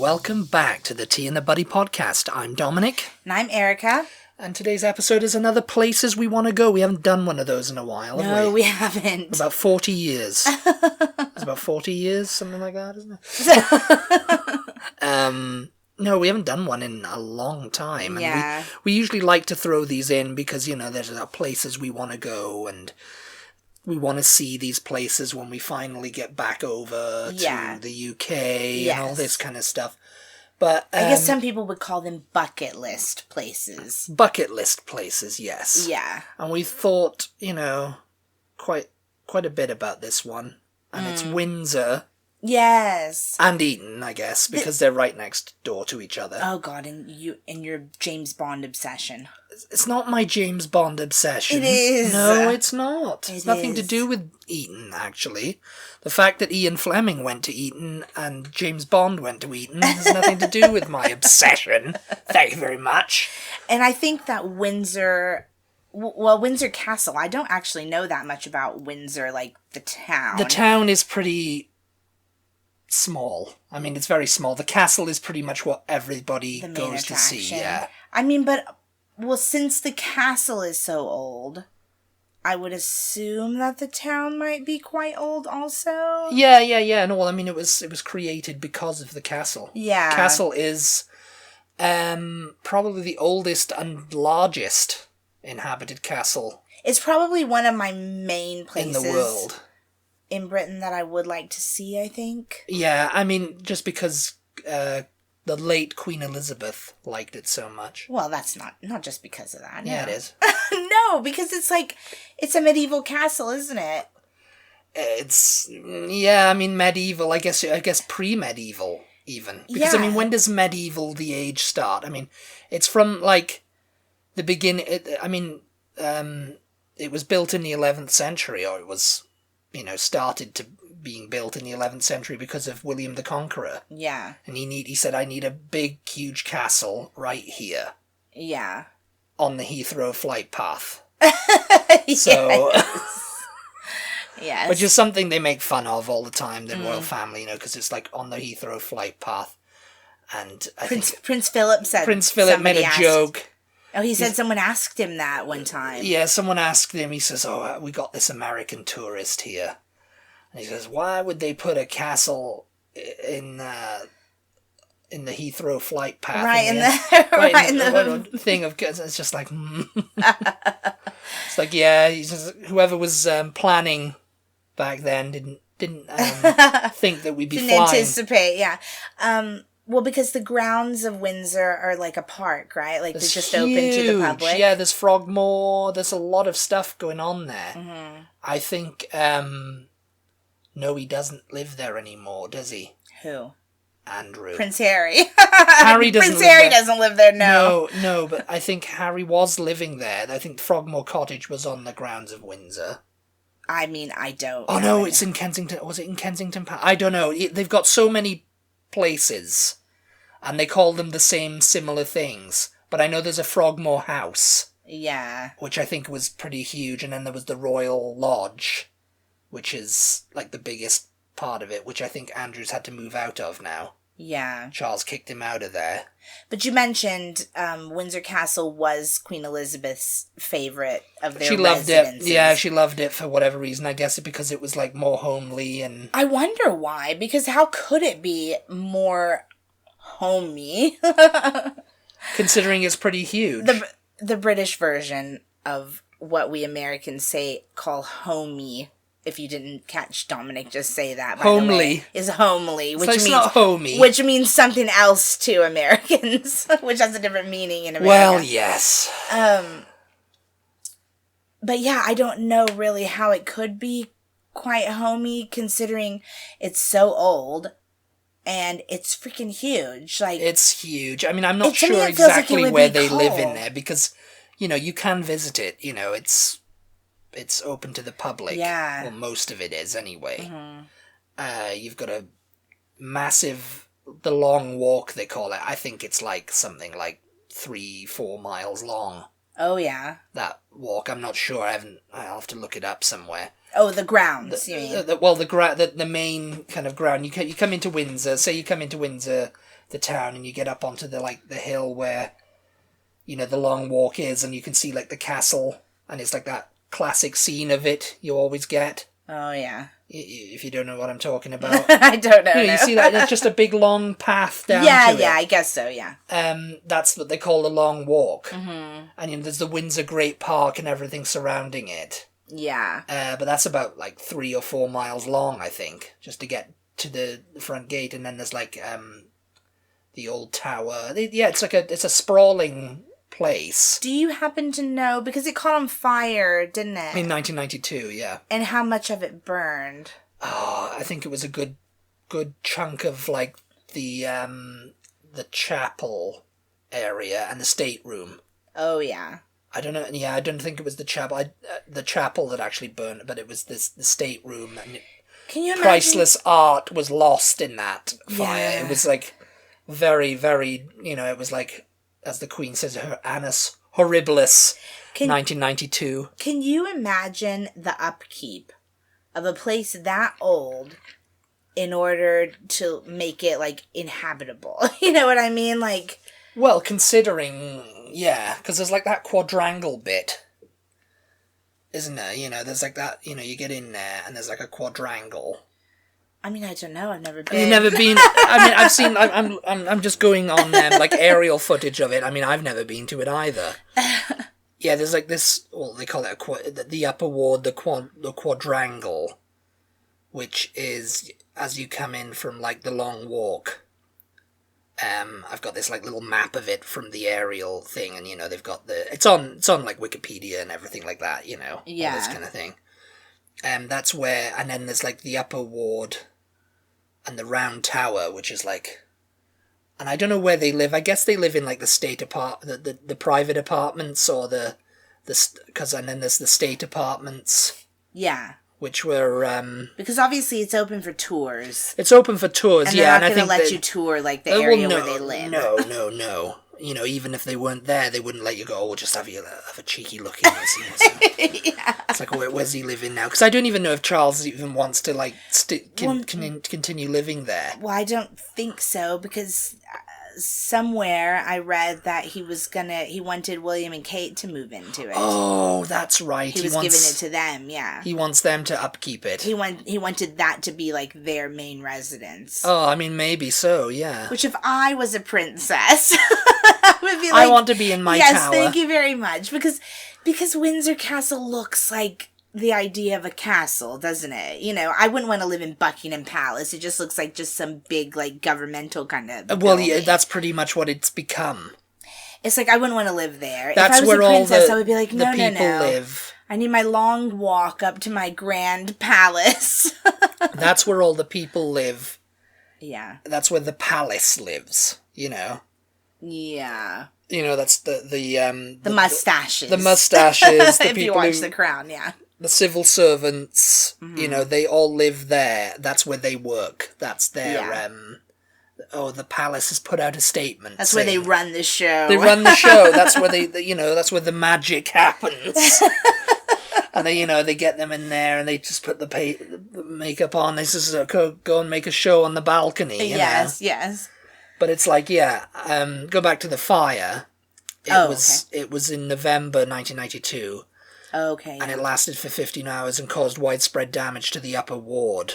welcome back to the Tea and the Butty podcast. I'm Dominic. And I'm Erica. And today's episode is another places we want to go. We haven't done one of those in a while, have we? No, we haven't. About 40 years. It's about 40 years, something like that, isn't it? No, we haven't done one in a long time. And yeah. We usually like to throw these in because, you know, there's places we want to go and we want to see these places when we finally get back over to the UK and all this kind of stuff. But I guess some people would call them bucket list places. Bucket list places, yes. Yeah. And we thought, you know, quite a bit about this one. And it's Windsor. Yes. And Eton, I guess, because they're right next door to each other. Oh God, and your James Bond obsession. It's not my James Bond obsession. It is. No, it's not. It's nothing to do with Eton, actually. The fact that Ian Fleming went to Eton and James Bond went to Eton has nothing to do with my obsession. Thank you very much. And I think that Windsor Castle, I don't actually know that much about Windsor, like the town. The town is pretty small. I mean, it's very small. The castle is pretty much what everybody goes to see, yeah. I mean, since the castle is so old, I would assume that the town might be quite old also. Yeah. No, well, I mean, it was created because of the castle. Yeah. Castle is probably the oldest and largest inhabited castle. It's probably one of my main places in the world. In Britain that I would like to see, I think. Yeah, I mean, just because the late Queen Elizabeth liked it so much. Well, that's not just because of that. No. Yeah, it is. No, because it's a medieval castle, isn't it? I mean, medieval, I guess pre-medieval, even. Because, I mean, when does medieval, the age, start? I mean, it's from, like, the beginning, it was built in the 11th century, or it was, you know, started to being built in the 11th century because of William the Conqueror. Yeah. And he said, I need a big, huge castle right here. Yeah. On the Heathrow flight path. Yes. So, yes. Which is something they make fun of all the time, the royal family, you know, because it's like on the Heathrow flight path. And Prince Philip said Prince Philip made a joke. Oh, he said someone asked him that one time. Yeah, someone asked him, he says, we got this American tourist here. And he says, why would they put a castle in the Heathrow flight path? Right in the thing of, it's just like, It's like, yeah, he says, whoever was planning back then didn't think that we'd be flying. Didn't anticipate, yeah. Well, because the grounds of Windsor are like a park, right? Like, they're just open to the public. Yeah, there's Frogmore. There's a lot of stuff going on there. Mm-hmm. I think, no, he doesn't live there anymore, does he? Who? Andrew. Prince Harry. Harry doesn't Prince Harry doesn't live there, no. No, but I think Harry was living there. I think Frogmore Cottage was on the grounds of Windsor. I mean, I don't. Oh, no, it's in Kensington. Was it in Kensington Park? I don't know. They've got so many places, and they call them the same similar things. But I know there's a Frogmore House. Yeah. Which I think was pretty huge, and then there was the Royal Lodge, which is, like, the biggest part of it, which I think Andrew's had to move out of now. Yeah. Charles kicked him out of there. But you mentioned Windsor Castle was Queen Elizabeth's favourite of their residences. She loved it. Yeah, she loved it for whatever reason. I guess because it was, like, more homely and... I wonder why, because how could it be more homey? Considering it's pretty huge. The British version of what we Americans call homey, if you didn't catch Dominic just say that, by homely. The way, is homely, which means not homey. Which means something else to Americans, which has a different meaning in America. Well, yes. But yeah, I don't know really how it could be quite homey, considering it's so old and it's freaking huge. Like, it's huge. I mean, I'm not sure exactly where they live in there because, you know, you can visit it. You know, it's open to the public. Yeah. Well, most of it is anyway. Mm-hmm. You've got a massive, the long walk they call it. I think it's like something like 3-4 miles long. Oh, yeah. That walk, I'm not sure. I'll have to look it up somewhere. Oh, the grounds, you mean? The main kind of ground. You come into Windsor, say you come into Windsor the town, and you get up onto the hill where, the Long Walk is, and you can see the castle, and it's that classic scene of it you always get. Oh yeah. If you don't know what I'm talking about. I don't know. You see that? It's just a big long path down to it. Yeah, I guess so, yeah. That's what they call the Long Walk. Mm-hmm. And there's the Windsor Great Park and everything surrounding it. Yeah. But that's about 3 or 4 miles long, I think, just to get to the front gate. And then there's the old tower. It's a sprawling place. Do you happen to know, because it caught on fire, didn't it? In 1992, yeah. And how much of it burned? Oh, I think it was a good chunk of the chapel area and the stateroom. Oh yeah. I don't know. Yeah, I don't think it was the chapel. The chapel that actually burned, but it was the stateroom. And can you imagine? Priceless art was lost in that fire. Yeah. It was very, very. It was as the Queen says, her annus horribilis. 1992. Can you imagine the upkeep of a place that old in order to make it inhabitable? You know what I mean? Well, considering, yeah, because there's that quadrangle bit, isn't there? There's that, you get in there and there's a quadrangle. I mean, I don't know. I've never been. You've never been. I mean, I've seen. I'm just going on aerial footage of it. I mean, I've never been to it either. Yeah, there's this. Well, they call it the upper ward, the quadrangle, which is as you come in from the Long Walk. I've got this little map of it from the aerial thing, and they've got it's on Wikipedia and everything like that. Yeah, all this kind of thing. That's where, and then there's the upper ward, and the round tower, which is and I don't know where they live. I guess they live in the state the private apartments, or because and then there's the state apartments. Yeah. Which were because obviously it's open for tours. It's open for tours, and yeah. They're not going to let you tour the area where they live. No. Even if they weren't there, they wouldn't let you go. We'll just have a cheeky look in and see what's yeah. It's where's he living now? Because I don't even know if Charles even wants to continue living there. Well, I don't think so, because somewhere I read that he wanted William and Kate to move into it. Oh, that's right. He was giving it to them, yeah. He wants them to upkeep it. He wanted that to be their main residence. Oh, I mean, maybe so, yeah. Which if I was a princess, I would be I want to be in my tower. Yes, thank you very much. Because Windsor Castle looks like the idea of a castle, doesn't it? I wouldn't want to live in Buckingham Palace. It just looks like just some big, governmental kind of building. Well, yeah, that's pretty much what it's become. It's I wouldn't want to live there. That's if I was where a princess, all the, I would be the people live. I need my long walk up to my grand palace. That's where all the people live. Yeah. That's where the palace lives, Yeah. That's the mustaches. The mustaches. The if you watch The Crown, yeah. The civil servants, they all live there. That's where they work. That's their, the palace has put out a statement. That's where they run the show. They run the show. That's where that's where the magic happens. And they get them in there and they just put the makeup on. They just go and make a show on the balcony. Yes. But it's go back to the fire. It was in November 1992. Okay. And it lasted for 15 hours and caused widespread damage to the upper ward,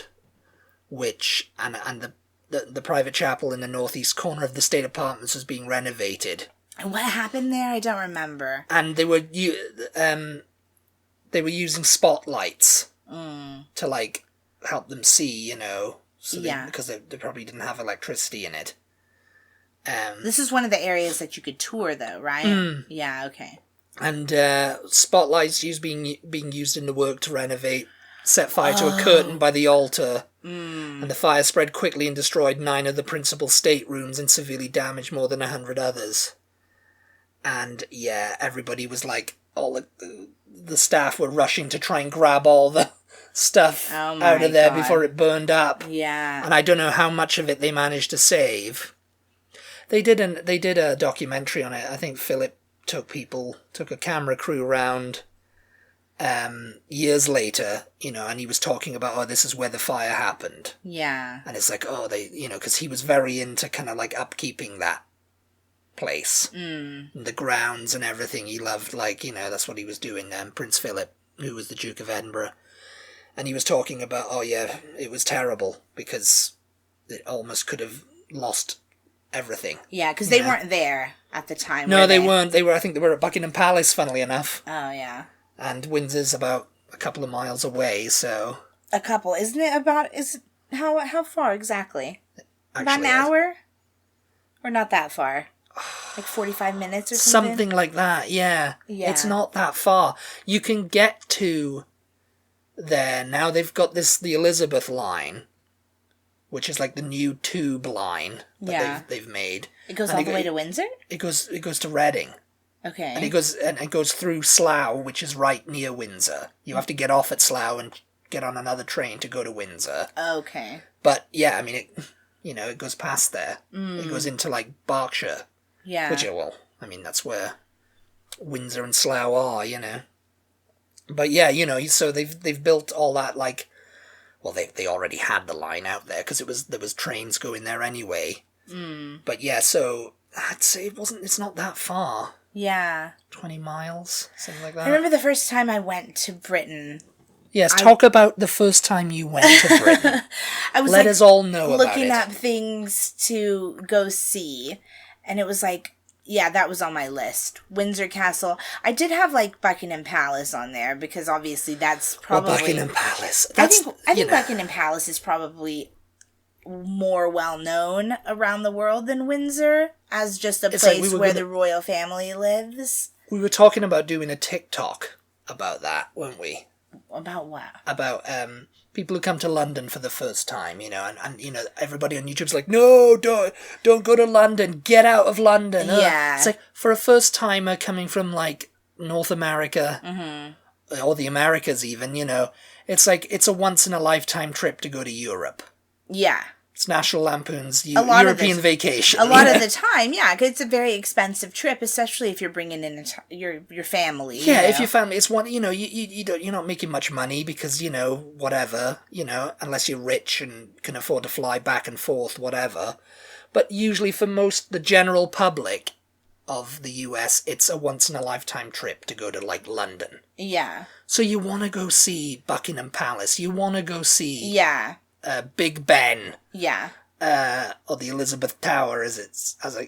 which and the private chapel in the northeast corner of the state apartments was being renovated. And what happened there? I don't remember. And they were using spotlights to help them see, because they probably didn't have electricity in it. This is one of the areas that you could tour, though, right? Yeah. Okay. And spotlights being used in the work to renovate set fire to a curtain by the altar. And the fire spread quickly and destroyed 9 of the principal staterooms and severely damaged more than 100 others. And yeah, everybody was all the staff were rushing to try and grab all the stuff out of there before it burned up. Yeah. And I don't know how much of it they managed to save. They did a documentary on it. I think Philip took a camera crew around years later, and he was talking about, oh, this is where the fire happened. Yeah. And it's like, oh, because he was very into kind of like upkeeping that place. And the grounds and everything. He loved, that's what he was doing then. Prince Philip, who was the Duke of Edinburgh. And he was talking about, oh yeah, it was terrible because it almost could have lost everything. Yeah, because they weren't there at the time. No, they weren't. I think they were at Buckingham Palace, funnily enough. Oh, yeah. And Windsor's about a couple of miles away, so... A couple. Isn't it how far exactly? Actually, about an hour? Or not that far? Like 45 minutes or something? Something like that, yeah. It's not that far. You can get to there. Now they've got the Elizabeth line, which is like the new tube line that they've made. It goes all the way to Windsor? It goes to Reading. Okay. And it goes through Slough, which is right near Windsor. You have to get off at Slough and get on another train to go to Windsor. Okay. But yeah, I mean, it goes past there. It goes into like Berkshire. Yeah. Which, that's where Windsor and Slough are, But yeah, so they've built all that they already had the line out there because there was trains going there anyway. But yeah, so I'd say it's not that far. Yeah. 20 miles, something like that. I remember the first time I went to Britain. Yes, talk about the first time you went to Britain. Let us all know about it. Looking up things to go see, and it was like, yeah, that was on my list. Windsor Castle. I did have Buckingham Palace on there because obviously that's probably... Well, Buckingham Palace. I think Buckingham Palace is probably more well known around the world than Windsor as just a place where the royal family lives. We were talking about doing a TikTok about that, weren't we? About what? About people who come to London for the first time, and everybody on YouTube's like, no, don't go to London, get out of London. Yeah. It's like, for a first timer coming from North America, or the Americas even, it's like, it's a once in a lifetime trip to go to Europe. Yeah. It's National Lampoon's European Vacation. A lot of the time, yeah, because it's a very expensive trip, especially if you're bringing in your family. Yeah, if your family, it's one, you're not making much money because, whatever, unless you're rich and can afford to fly back and forth, whatever. But usually for the general public of the US, it's a once in a lifetime trip to go to London. Yeah. So you want to go see Buckingham Palace. You want to go see... Yeah. Big Ben. Yeah. Or the Elizabeth Tower,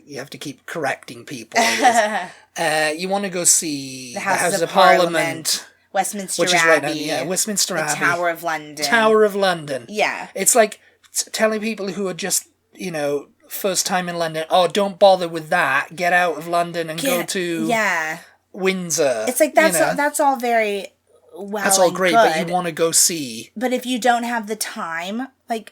you have to keep correcting people. You want to go see the House of Parliament. Westminster Abbey. Right now, Westminster Abbey. Tower of London. Tower of London. Yeah. It's like telling people who are just, first time in London, oh, don't bother with that. Get out of London and go to Windsor. It's like that's all very... Well, that's all great, good. But you want to go see. But if you don't have the time, you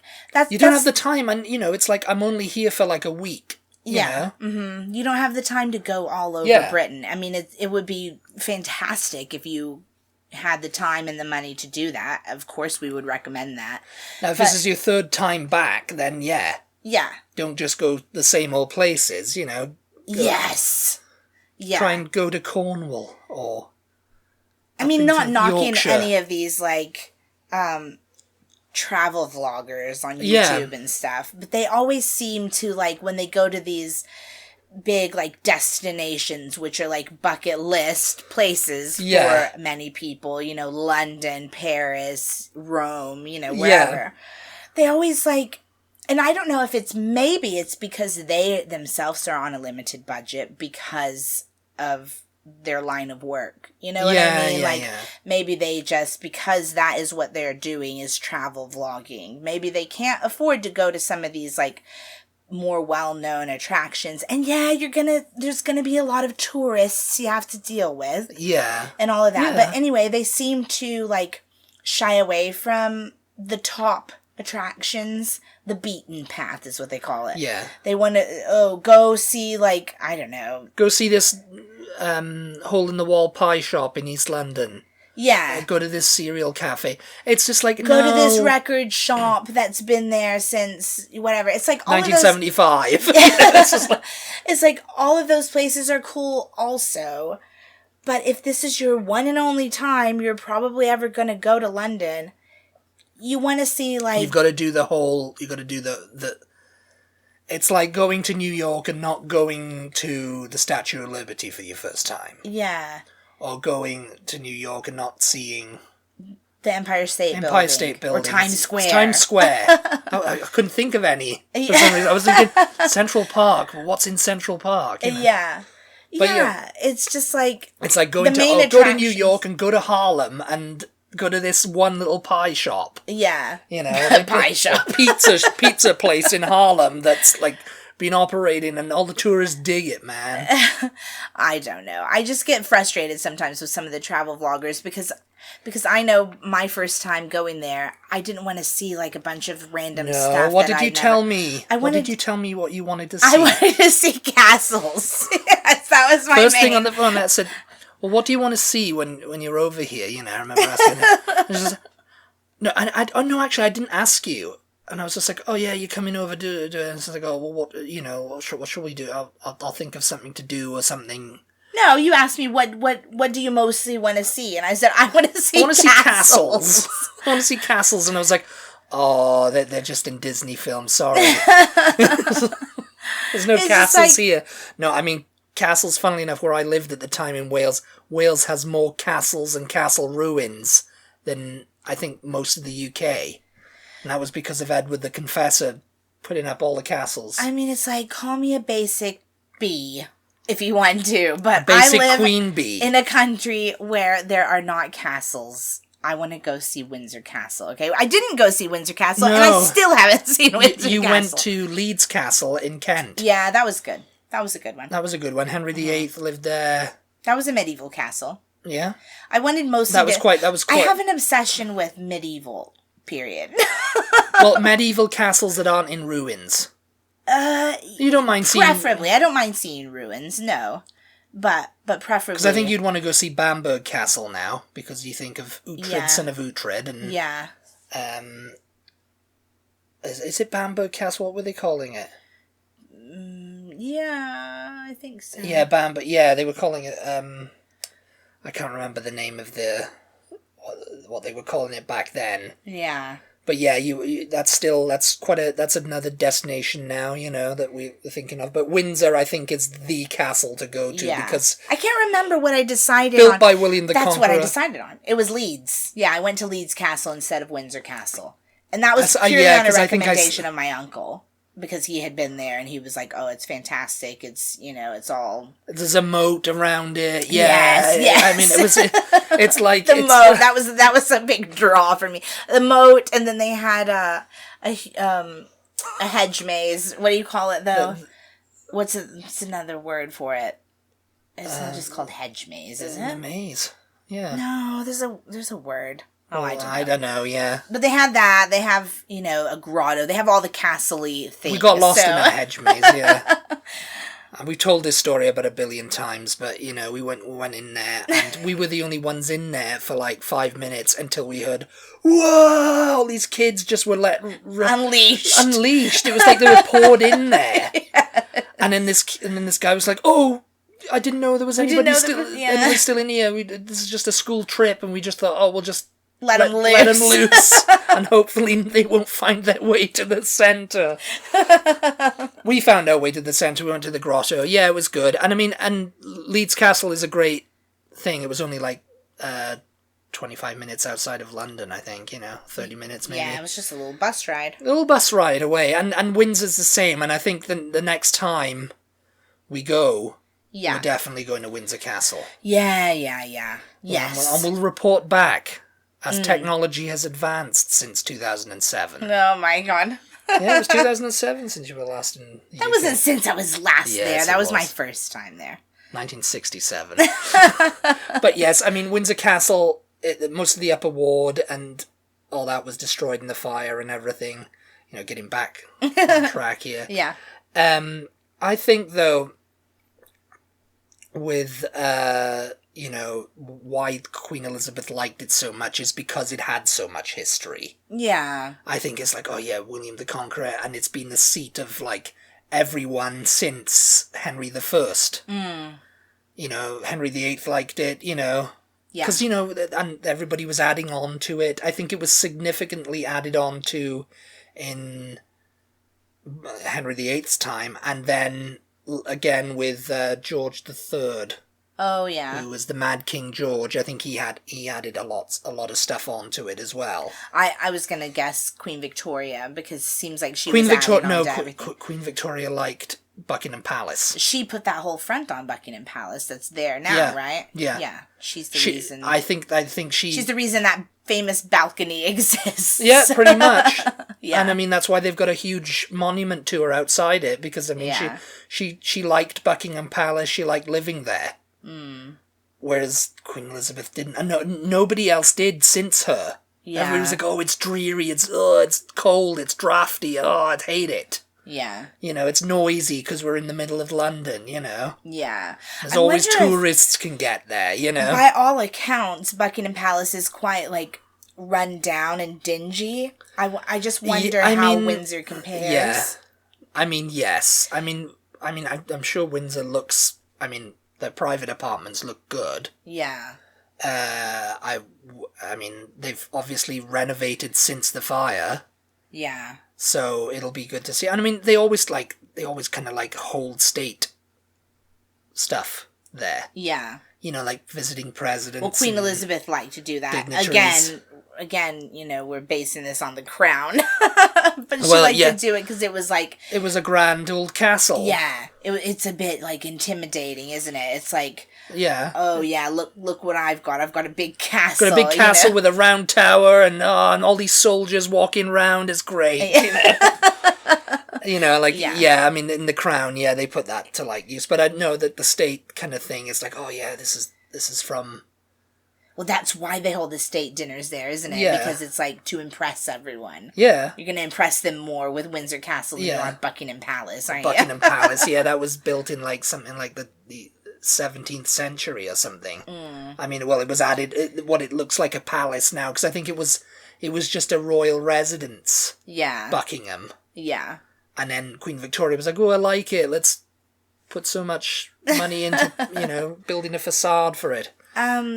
don't have the time, and it's like I'm only here for a week. Yeah, you don't have the time to go all over Britain. I mean, it would be fantastic if you had the time and the money to do that. Of course, we would recommend that. Now, if this is your third time back, then yeah, don't just go the same old places. Yes, try and go to Cornwall or. I mean, not knocking Yorkshire. Any of these, travel vloggers on YouTube and stuff, but they always seem to, when they go to these big, destinations, which are, bucket list places for many people, London, Paris, Rome, wherever. Yeah. They always, and I don't know if maybe it's because they themselves are on a limited budget because of their line of work. You know what I mean? Maybe they just, because that is what they're doing is travel vlogging. Maybe they can't afford to go to some of these, more well-known attractions. And there's gonna be a lot of tourists you have to deal with. Yeah. And all of that. Yeah. But anyway, they seem to, shy away from the top attractions. The beaten path is what they call it. Yeah. They want to, go see, I don't know. Go see this hole-in-the-wall pie shop in East London. Yeah. Go to this cereal cafe. It's just go to this record shop that's been there since whatever. It's all 1975. It's all of those places are cool also. But if this is your one and only time you're probably ever going to go to London, you want to see, like... You've got to do the... It's like going to New York and not going to the Statue of Liberty for your first time. Yeah. Or going to New York and not seeing... The Empire State Building. Or Times Square. It's Times Square. I couldn't think of any. For some reason. I was thinking Central Park. Well, what's in Central Park? You know? Yeah. But it's just like... It's like going to go to New York and go to Harlem and go to this one little pie shop. Yeah. You know, pie shop. Pizza place in Harlem that's like been operating and all the tourists dig it, man. I don't know. I just get frustrated sometimes with some of the travel vloggers because I know my first time going there, I didn't want to see like a bunch of random stuff. What did you tell me? What did you tell me what you wanted to see? I wanted to see castles. Yes, that was my first thing on the phone. That said, well, what do you want to see when you're over here? You know, I remember asking her. No, actually, I didn't ask you. And I was just like, oh yeah, you're coming over to do it. And so I go, well, what should we do? I'll think of something to do or something. No, you asked me what do you mostly want to see, and I said I want to see castles. I want to see castles, and I was like, oh, they're just in Disney films. Sorry, there's no castles here. No, I mean castles. Funnily enough, where I lived at the time in Wales, Wales has more castles and castle ruins than I think most of the UK. And that was because of Edward the Confessor putting up all the castles. I mean, it's like, call me a basic bee if you want to, but basic I live queen bee in a country where there are not castles. I want to go see Windsor Castle, okay? I didn't go see Windsor Castle, and I still haven't seen Windsor Castle. You went to Leeds Castle in Kent. Yeah, that was good. That was a good one. That was a good one. Henry VIII lived there. That was a medieval castle. Yeah? I wanted mostly That was quite... I have an obsession with medieval... period. Well, medieval castles that aren't in ruins. You don't mind seeing... Preferably. I don't mind seeing ruins, no. But preferably... Because I think you'd want to go see Bamberg Castle now, because you think of Uhtred, son of Uhtred, and... Yeah. Is it Bamberg Castle? What were they calling it? Yeah, I think so. Yeah, Bamberg. Yeah, they were calling it... I can't remember the name of the... what they were calling it back then. Yeah. But yeah, that's another destination now, you know, that we're thinking of. But Windsor, I think, is the castle to go to because I can't remember what I decided built by William the Conqueror. That's what I decided on. It was Leeds. Yeah, I went to Leeds Castle instead of Windsor Castle. And that was purely on a recommendation of my uncle. Because he had been there and he was like, oh, it's fantastic. It's, you know, it's all... There's a moat around it. Yeah. Yes. I mean, it's like... the moat. That was a big draw for me. The moat, and then they had a hedge maze. What do you call it, though? What's another word for it? It's not just called hedge maze, is it? A maze. Yeah. No, there's a word. Oh, I don't know, yeah. But they had that. They have, you know, a grotto. They have all the castle-y things. We got lost in that hedge maze, yeah. We've told this story about 1 billion times, but, you know, we went in there, and we were the only ones in there for, like, 5 minutes until we heard, whoa! All these kids just were unleashed. It was like they were poured in there. Yes. And then this guy was like, oh... I didn't know there was anybody still in here. This is just a school trip, and we just thought, oh, we'll just... Let them loose. And hopefully they won't find their way to the centre. We found our way to the centre. We went to the grotto. Yeah, it was good. And I mean, and Leeds Castle is a great thing. It was only like 25 minutes outside of London, I think, 30 minutes maybe. Yeah, it was just a little bus ride. A little bus ride away. And Windsor's the same. And I think the next time we go, we're definitely going to Windsor Castle. Yeah. Yes. And we'll report back. As technology has advanced since 2007. Oh my god. Yeah, it was 2007 since you were last in the That UK. Wasn't since I was last there. That was my first time there. 1967. But yes, I mean, Windsor Castle, most of the upper ward and all that was destroyed in the fire and everything. Getting back on track here. Yeah. I think, though, with... why Queen Elizabeth liked it so much is because it had so much history. Yeah. I think it's like, oh yeah, William the Conqueror, and it's been the seat of, like, everyone since Henry I. Henry VIII liked it, Yeah. Because, and everybody was adding on to it. I think it was significantly added on to in Henry VIII's time, and then again with George III. Oh, yeah. Who was the Mad King George. I think he added a lot of stuff onto it as well. I was going to guess Queen Victoria, because it seems like she was adding on to everything. Queen Victoria liked Buckingham Palace. She put that whole front on Buckingham Palace that's there now, right? Yeah. Yeah. She's the reason. I think she's the reason that famous balcony exists. Yeah, pretty much. Yeah. And that's why they've got a huge monument to her outside it, because she liked Buckingham Palace, she liked living there. Whereas Queen Elizabeth didn't, and nobody else did since her. Yeah. Everybody was like, oh, it's dreary, it's cold, it's drafty, I'd hate it. Yeah. It's noisy because we're in the middle of London, Yeah. There's always tourists can get there, By all accounts, Buckingham Palace is quite, run down and dingy. I just wonder how Windsor compares. Yeah. Yes. I'm sure Windsor looks, their private apartments look good. Yeah. They've obviously renovated since the fire. Yeah. So it'll be good to see. And they always kind of hold state stuff there. Yeah. Visiting presidents. Well, Queen Elizabeth liked to do that. Again, we're basing this on the crown. But she liked to do it because it was it was a grand old castle. Yeah. It's a bit, intimidating, isn't it? It's yeah. Oh, yeah, look what I've got. I've got a big castle. Got a big castle with a round tower and all these soldiers walking around. It's great. In the crown, they put that to, use. But I know that the state kind of thing is oh, yeah, this is from... Well, that's why they hold the state dinners there, isn't it? Yeah. Because it's, to impress everyone. Yeah. You're going to impress them more with Windsor Castle than you are Buckingham Palace, aren't you? Buckingham Palace, yeah, that was built in, something like the 17th century or something. It was added, what it looks like a palace now, because I think it was just a royal residence. Yeah. Buckingham. Yeah. And then Queen Victoria was like, oh, I like it, let's put so much money into, building a facade for it.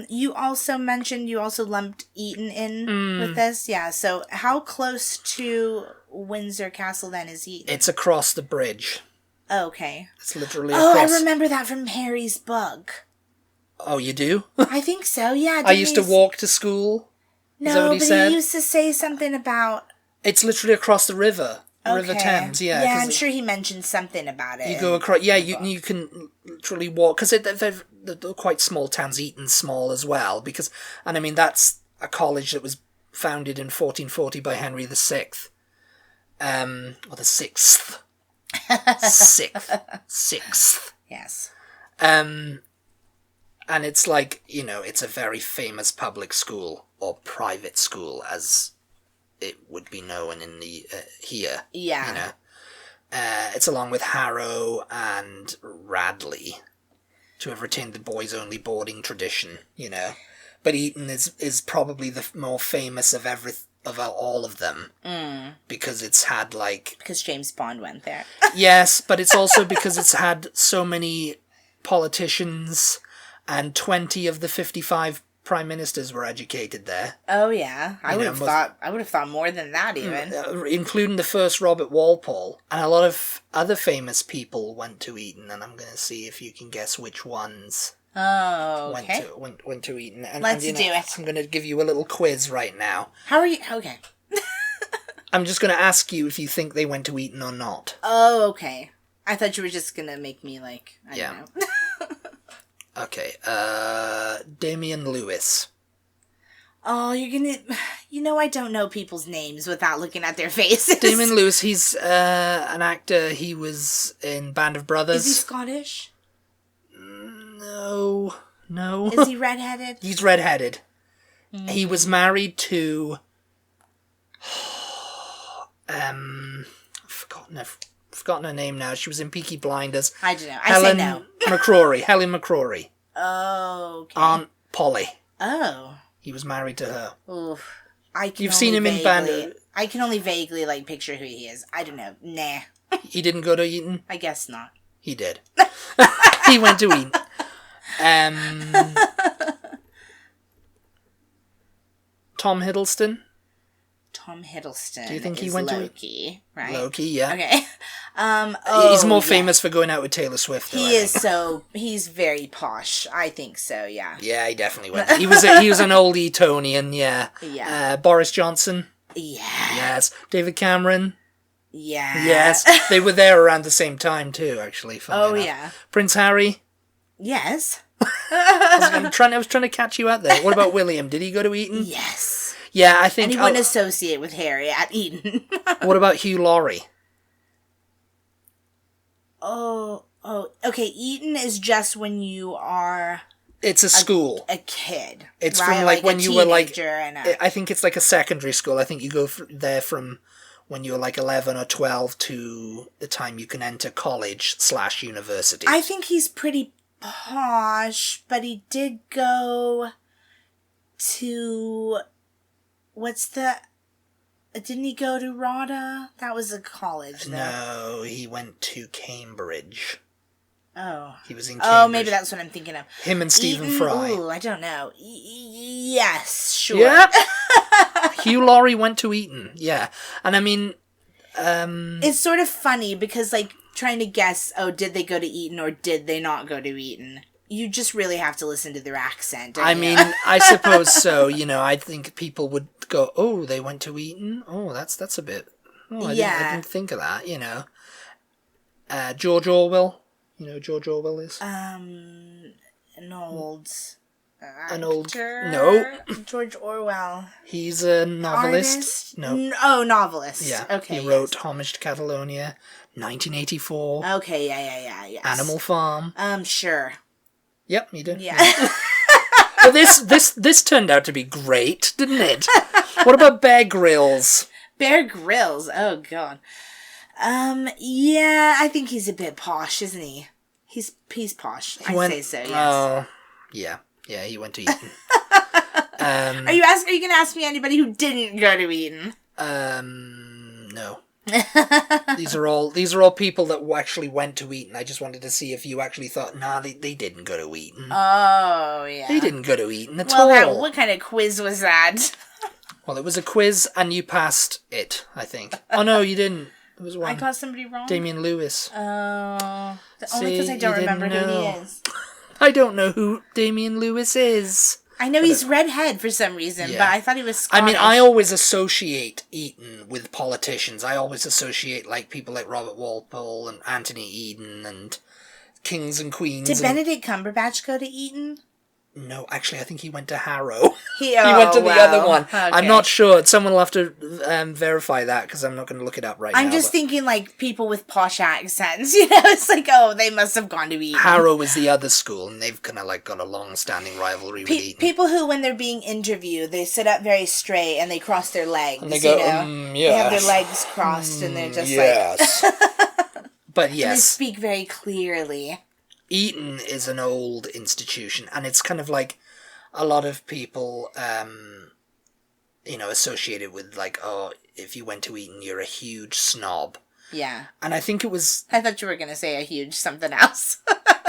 You also mentioned, you also lumped Eton in with this. Yeah, so how close to Windsor Castle then is Eton? It's across the bridge. Oh, okay. It's literally across. Oh, I remember that from Harry's book. Oh, you do? I think so, yeah. I used to walk to school. No, but he used to say something about... It's literally across the river. Okay. River Thames, yeah. Yeah, I'm sure he mentioned something about it. You go across... Yeah, you can literally walk... Because they're quite small towns. Eton's small as well. And that's a college that was founded in 1440 by Henry VI. Or the 6th. Sixth. Yes. And it's it's a very famous public school, or private school, as it would be known in the here. Yeah. It's along with Harrow and Radley to have retained the boys-only boarding tradition, But Eton is probably the more famous of all of them. Because it's had because James Bond went there. Yes, but it's also because it's had so many politicians, and 20 of the 55 prime ministers were educated there. Oh yeah, I would have thought more than that even. Including the first Robert Walpole, and a lot of other famous people went to Eton, and I'm going to see if you can guess which ones. Oh, okay. Went to Eton. Let's do it. I'm going to give you a little quiz right now. How are you? Okay. I'm just going to ask you if you think they went to Eton or not. Oh, okay. I thought you were just going to make me I don't know. Okay, Damian Lewis. Oh, you're gonna... I don't know people's names without looking at their faces. Damian Lewis, he's an actor. He was in Band of Brothers. Is he Scottish? No. Is he redheaded? He's redheaded. He was married to... forgotten her name now. She was in Peaky Blinders. I don't know. I say no. Helen McCrory. Oh, okay. Aunt Polly. Oh. He was married to her. Oof. You've seen him in Band. I can only vaguely picture who he is. I don't know. Nah. He didn't go to Eton? I guess not. He did. He went to Eton. Tom Hiddleston. Tom Hiddleston. Do you think he went Loki, right? Loki, yeah. Okay. He's more famous for going out with Taylor Swift, though, he's very posh. I think so, yeah. Yeah, he definitely went. He was an old Etonian, yeah. Yeah. Boris Johnson. Yeah. Yes. David Cameron. Yeah. Yes. They were there around the same time, too, actually. Oh, yeah. Prince Harry. Yes. I was trying to catch you out there. What about William? Did he go to Eton? Yes. Yeah, I think... And he wouldn't associate with Harry at Eton. What about Hugh Laurie? Oh, okay. Eton is just when you are... It's a school. A kid. It's right? from, like when you were, like... I think it's like a secondary school. I think you go there from when you're, like, 11 or 12 to the time you can enter college/university. I think he's pretty posh, but he did go to... Didn't he go to RADA? That was a college, though. No, he went to Cambridge. Oh. He was in Cambridge. Oh, maybe that's what I'm thinking of. Him and Stephen Eton? Fry. Ooh, I don't know. Yes, sure. Yeah. Hugh Laurie went to Eton, yeah. And I mean... It's sort of funny because, like, trying to guess, did they go to Eton or did they not go to Eton? You just really have to listen to their accent. I mean, I suppose so. You know, I think people would go, "Oh, they went to Eton. Oh, that's a bit. Oh, I didn't think of that." You know, George Orwell. You know who George Orwell is? An old actor? No. George Orwell. He's a novelist. Artist? No. Novelist. Yeah. Okay. He wrote Homage to Catalonia, 1984. Okay. Yeah. Yes. Animal Farm. Sure. Yep, you did. Yeah. Well, this turned out to be great, didn't it? What about Bear Grylls? Bear Grylls. Oh God. Yeah, I think he's a bit posh, isn't he? He's posh. I'd say so. Yes. Oh, yeah. He went to Eton. Are you gonna ask me anybody who didn't go to Eton? No. These are all people that actually went to Eton. I just wanted to see if you actually thought, nah, they didn't go to Eton. Oh, yeah. They didn't go to Eton at all. Well, what kind of quiz was that? Well, it was a quiz, and you passed it, I think. Oh, no, you didn't. It was one. I got somebody wrong? Damian Lewis. Oh. Only because I don't remember who he is. I don't know who Damian Lewis is. I know he's redhead for some reason, but I thought he was Scottish. I mean, I always associate Eton with politicians. I always associate, like, people like Robert Walpole and Anthony Eden and kings and queens. Did Benedict Cumberbatch go to Eton? No, actually, I think he went to Harrow. He went to the other one. Okay. I'm not sure. Someone will have to verify that because I'm not going to look it up right now. I'm just thinking, like, people with posh accents. You know, it's like, they must have gone to Eton. Harrow is the other school, and they've kind of, like, got a long-standing rivalry with Eton. People who, when they're being interviewed, they sit up very straight and they cross their legs. And they go, yes. They have their legs crossed and they're just yes. But yes. And they speak very clearly. Eton is an old institution, and it's kind of like a lot of people, associated with, like, if you went to Eton, you're a huge snob. Yeah. And I think it was... I thought you were going to say a huge something else.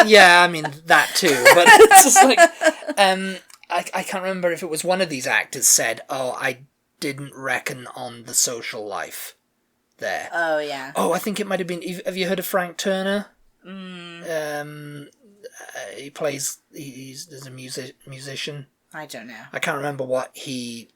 Yeah, I mean, that too, but it's just like... I can't remember if it was one of these actors said, I didn't reckon on the social life there. Oh, yeah. Oh, I think it might have been... Have you heard of Frank Turner? He plays. There's a musician. I don't know. I can't remember what his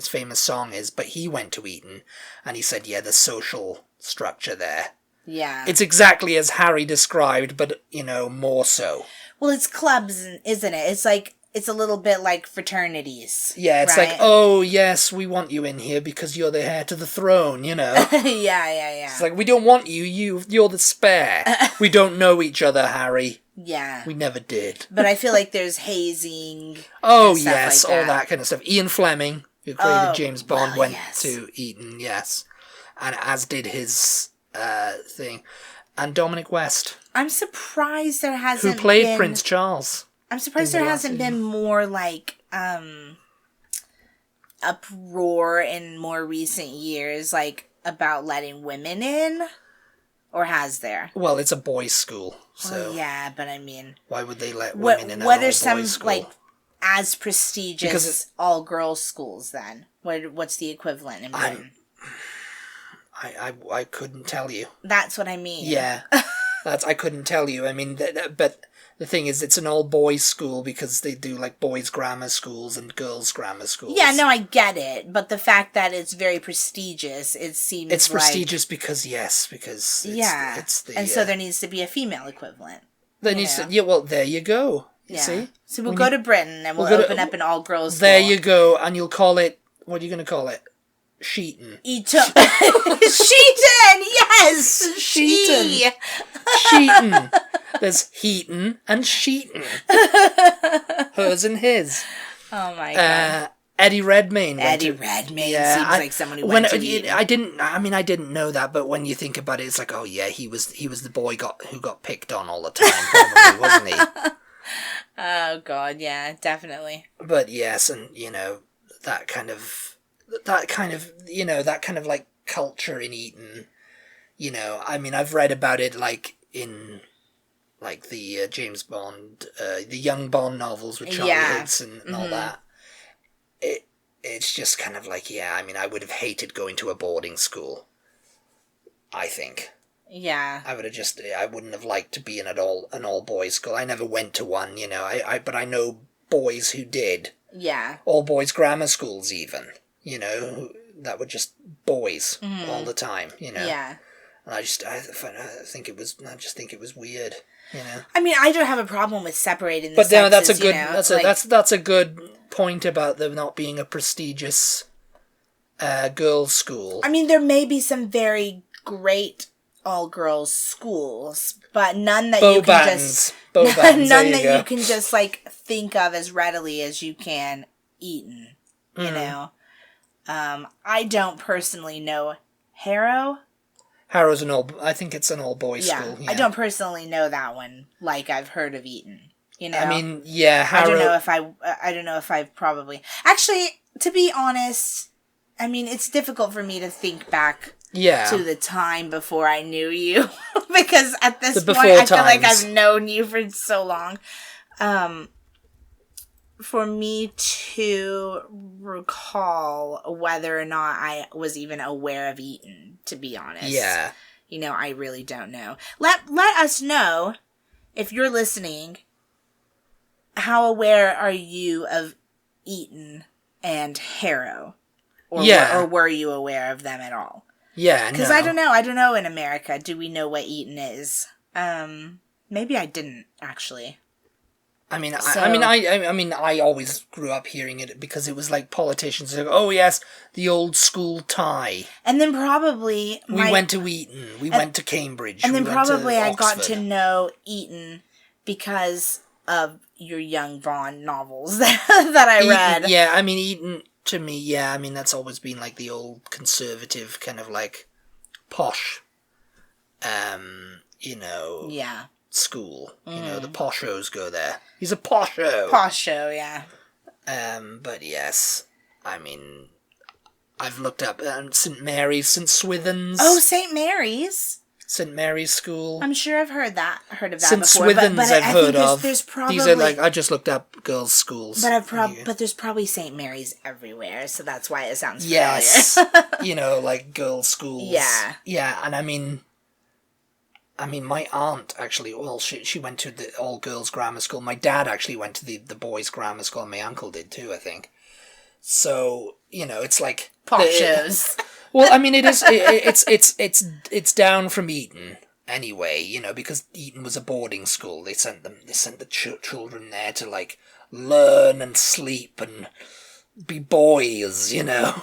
famous song is, but he went to Eton, and he said, "Yeah, the social structure there. Yeah, it's exactly as Harry described, but more so." Well, it's clubs, isn't it? It's like. It's a little bit like fraternities. Yeah, it's right? like, oh, yes, we want you in here because you're the heir to the throne, Yeah. It's like, we don't want you, you're the spare. We don't know each other, Harry. Yeah. We never did. But I feel like there's hazing. Oh, yes, like all that kind of stuff. Ian Fleming, who created James Bond, went yes. to Eton, yes. And as did his thing. And Dominic West. I'm surprised there hasn't who played Prince Charles. I'm surprised there hasn't been more, like, uproar in more recent years, like, about letting women in. Or has there? Well, it's a boys' school, So yeah, but I mean, why would they let women in an all-boys school? Like as prestigious all-girls schools then? What's the equivalent in Britain? I couldn't tell you. That's what I mean. Yeah, I couldn't tell you. I mean, but the thing is, it's an all-boys school because they do like boys' grammar schools and girls' grammar schools. Yeah, no, I get it, but the fact that it's very prestigious, it seems it's prestigious because it's, yeah, it's the, and so there needs to be a female equivalent. There needs to, yeah. Well, there you go. You see, so we'll go to Britain and we'll open up an all-girls school. There you go, and you'll call it. What are you going to call it? Sheeton. Eton. Sheeton, yes! Sheeton. Sheeton. There's Heaton and Sheeton. Hers and his. Oh my god. Eddie Redmayne. Seems like someone who went to Eton. I didn't know that, but when you think about it, it's like, oh yeah, he was the boy who got picked on all the time, probably, wasn't he? Oh god, yeah, definitely. But yes, and that kind of like culture in Eton, I mean, I've read about it like in like the James Bond, the young Bond novels with Charlie Higson and all that. It's just kind of like, yeah, I mean, I would have hated going to a boarding school, I think. Yeah. I wouldn't have liked to be in an all boys school. I never went to one, but I know boys who did. Yeah. All boys grammar schools even. That were just boys all the time, Yeah. And I just think it was weird, I mean, I don't have a problem with separating the but sexes, that's a good that's a good point about there not being a prestigious girls' school. I mean, there may be some very great all-girls schools, but none that you can just like think of as readily as you can Eton, you know. I don't personally know Harrow. Harrow's I think it's an all-boys school. Yeah. I don't personally know that one like I've heard of Eton. I mean, yeah, Harrow. I don't know if I've probably... Actually, to be honest, I mean, it's difficult for me to think back to the time before I knew you. Because at this point, I feel like I've known you for so long. For me to recall whether or not I was even aware of Eton, to be honest. Yeah. I really don't know. Let us know, if you're listening, how aware are you of Eton and Harrow? Or were you aware of them at all? Yeah, because I don't know. I don't know in America. Do we know what Eton is? Maybe I didn't, actually. I mean, I always grew up hearing it because it was like politicians like, oh yes, the old school tie. And then probably we went to Eton, we went to Cambridge, and then probably I got to know Eton because of your young Bond novels that I read. Yeah, I mean, Eton to me, I mean that's always been like the old conservative kind of like posh, Yeah. School. The poshos go there. He's a posho. Posho, yeah. But yes, I mean, I've looked up St. Mary's, St. Swithin's. Oh, St. Mary's. St. Mary's School. I'm sure I've heard of that St. before. Swithin's but I've heard of. There's probably, these are like, I just looked up girls' schools. But there's probably St. Mary's everywhere, so that's why it sounds familiar. Yes. Like girls' schools. Yeah. Yeah, and I mean, my aunt actually, she went to the all-girls grammar school. My dad actually went to the boys' grammar school, and my uncle did too, I think. So, it's like... Poshos. Well, I mean, it is, it's down from Eton, anyway, because Eton was a boarding school. They sent the children there to, like, learn and sleep and be boys, Yeah.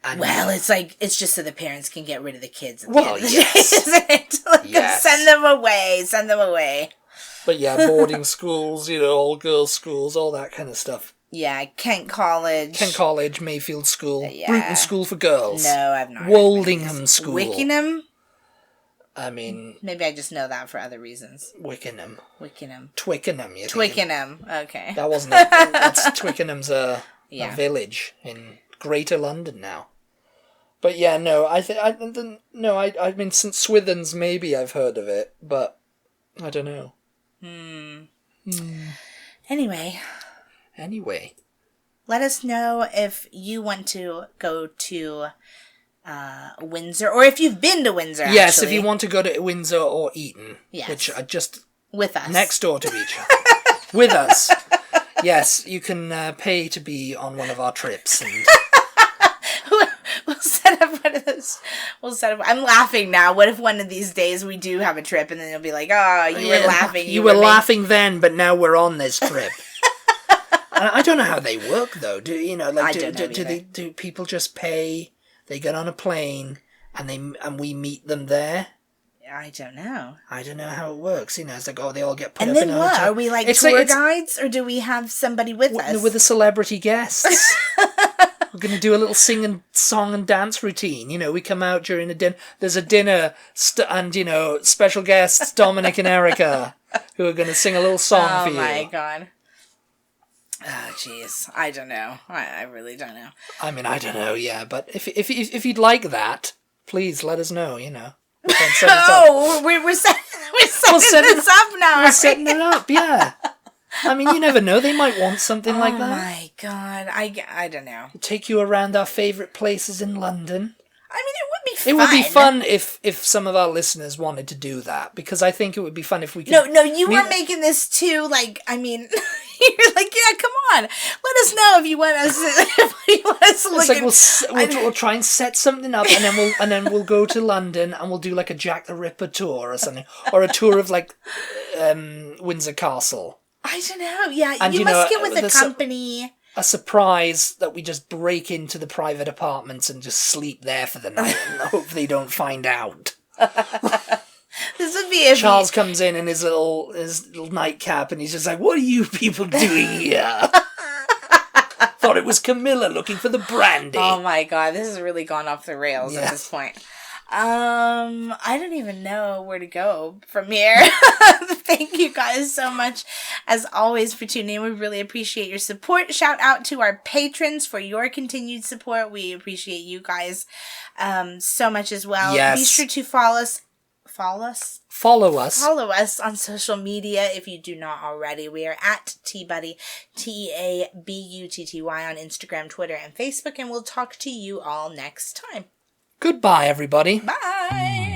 And it's just so the parents can get rid of the kids. Yes. Isn't it? Yes. Send them away. But yeah, boarding schools, all girls schools, all that kind of stuff. Yeah, Kent College, Mayfield School, Bruton School for Girls. No, I've not. Woldingham School. Wickenham? I mean... Maybe I just know that for other reasons. Twickenham, you Twickenham, okay. That wasn't Twickenham's a village in Greater London now. But yeah, no, I mean, St. Swithin's maybe I've heard of it, but I don't know. Anyway. Let us know if you want to go to Windsor, or if you've been to Windsor, Yes, actually. if you want to go to Windsor or Eton. Yes. Which are just... With us. Next door to each other. With us. Yes, you can pay to be on one of our trips. And... We'll set up one of those. I'm laughing now. What if one of these days we do have a trip and then you'll be like, oh, you were laughing. You were laughing then, but now we're on this trip. I don't know how they work, though. Do people just pay? They get on a plane and we meet them there? I don't know. I don't know how it works. It's like, they all get put up in a hotel. And then what? Are we like tour guides, or do we have somebody with us? With the celebrity guests. We're going to do a little song and dance routine. We come out during a dinner. There's a dinner and, special guests, Dominic and Erica, who are going to sing a little song for you. Oh, my God. Oh, jeez. I don't know. I really don't know. I mean, I don't know, yeah. But if you'd like that, please let us know, We're setting this up now. We're setting it up, yeah. I mean, you never know. They might want something like that. Oh, my God. I don't know. We'll take you around our favourite places in London. I mean, it would be fun. It would be fun if some of our listeners wanted to do that, because I think it would be fun if we could... No, you were making this too, you're like, yeah, come on. Let us know if you want us to look at... We'll try and set something up, and then we'll go to London, and we'll do like a Jack the Ripper tour or something, or a tour of Windsor Castle. I don't know, yeah, and, you must get with a company... A surprise that we just break into the private apartments and just sleep there for the night and hope they don't find out. This would be Charles comes in his little nightcap and he's just like, what are you people doing here? Thought it was Camilla looking for the brandy. Oh my God, this has really gone off the rails at this point. I don't even know where to go from here. Thank you guys so much, as always, for tuning in. We really appreciate your support. Shout out to our patrons for your continued support. We appreciate you guys so much as well. Yes. Be sure to follow us on social media if you do not already. We are at TButty, TEABUTTY on Instagram, Twitter, and Facebook, and we'll talk to you all next time. Goodbye, everybody. Bye.